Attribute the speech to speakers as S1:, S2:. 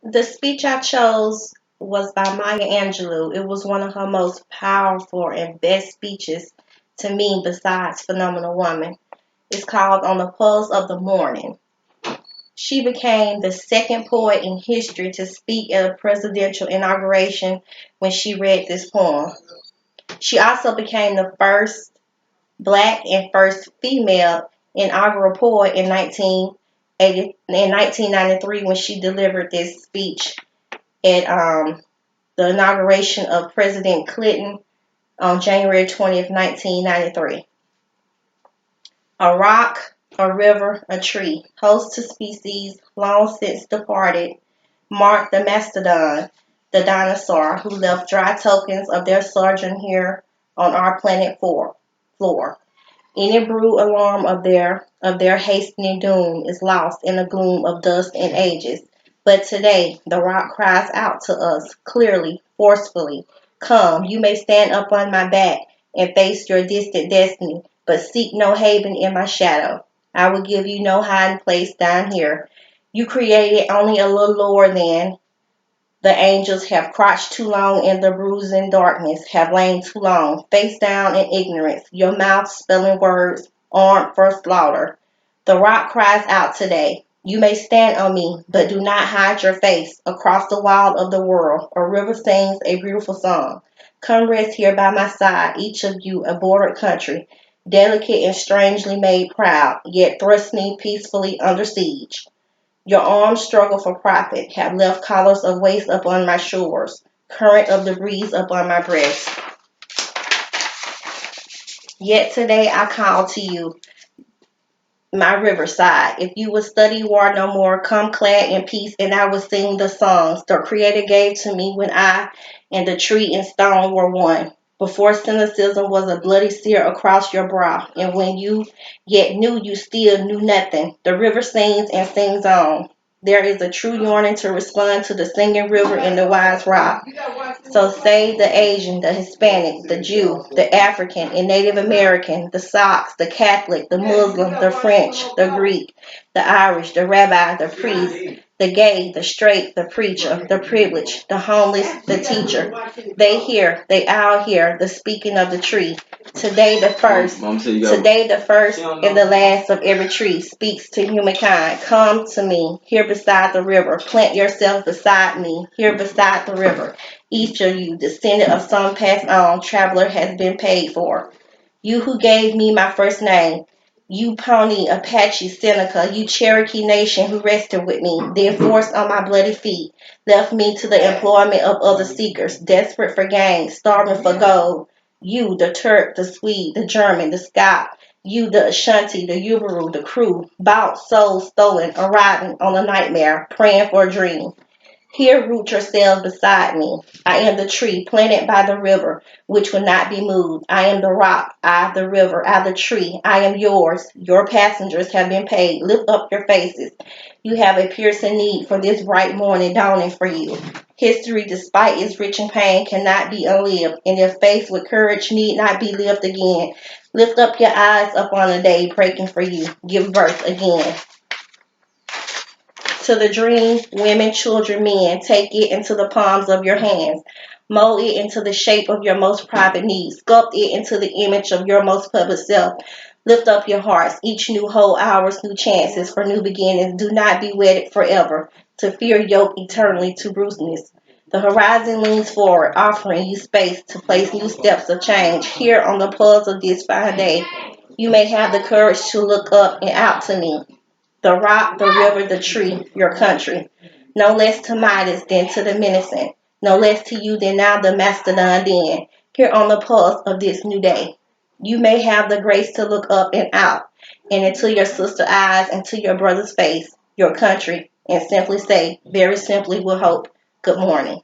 S1: The speech I chose was by Maya Angelou. It was one of her most powerful and best speeches to me besides Phenomenal Woman. It's called On the Pulse of the Morning. She became the second poet in history to speak at a presidential inauguration when she read this poem. She also became the first black and first female inaugural poet in 1993 when she delivered this speech at the inauguration of President Clinton on January 20th, 1993. A rock, a river, a tree, host to species long since departed, mark the mastodon, the dinosaur who left dry tokens of their sojourn here on our planet floor. Any brood alarm of their hastening doom is lost in the gloom of dust and ages. But today the rock cries out to us clearly, forcefully, "Come, you may stand up on my back and face your distant destiny, but seek no haven in my shadow. I will give you no hiding place down here. You created only a little lower than the angels have crouched too long in the bruising darkness, have lain too long, face down in ignorance, your mouth spelling words, armed for slaughter. The rock cries out today. You may stand on me, but do not hide your face. Across the wild of the world, a river sings a beautiful song. Come rest here by my side, each of you a bordered country, delicate and strangely made proud, yet thrusting peacefully under siege. Your arms struggle for profit, have left collars of waste upon my shores, current of the breeze upon my breast. Yet today I call to you, my riverside. If you would study war no more, come clad in peace, and I will sing the songs the Creator gave to me when I and the tree and stone were one. Before cynicism was a bloody sear across your brow, and when you yet knew you still knew nothing, the river sings and sings on. There is a true yearning to respond to the singing river in the wise rock. So say the Asian, the Hispanic, the Jew, the African and Native American, the Sox, the Catholic, the Muslim, the French, the Greek, the Irish, the rabbi, the priest, the gay, the straight, the preacher, the privileged, the homeless, the teacher. They all hear the speaking of the tree. Today the first and the last of every tree speaks to humankind. Come to me, here beside the river. Plant yourself beside me, here beside the river. Each of you, descendant of some passed on, traveler has been paid for. You who gave me my first name, you Pony, Apache, Seneca, you Cherokee Nation who rested with me, then forced on my bloody feet, left me to the employment of other seekers, desperate for gain, starving for gold. You, the Turk, the Swede, the German, the Scot, you, the Ashanti, the Yubaru, the crew, bought, sold, stolen, arriving on a nightmare, praying for a dream. Here root yourselves beside me. I am the tree planted by the river, which will not be moved. I am the rock, I the river, I the tree. I am yours. Your passengers have been paid. Lift up your faces. You have a piercing need for this bright morning dawning for you. History, despite its rich in pain, cannot be unlived, and if faced with courage need not be lived again. Lift up your eyes upon a day breaking for you. Give birth again to the dream, women, children, men, take it into the palms of your hands. Mold it into the shape of your most private needs. Sculpt it into the image of your most public self. Lift up your hearts. Each new whole hours, new chances for new beginnings. Do not be wedded forever to fear yoke eternally to bruisedness. The horizon leans forward, offering you space to place new steps of change. Here on the pulse of this fine day, you may have the courage to look up and out to me, the rock, the river, the tree, your country. No less to Midas than to the menacing, no less to you than now the mastodon den, here on the pulse of this new day. You may have the grace to look up and out, and into your sister's eyes, and to your brother's face, your country, and simply say, very simply with hope, good morning.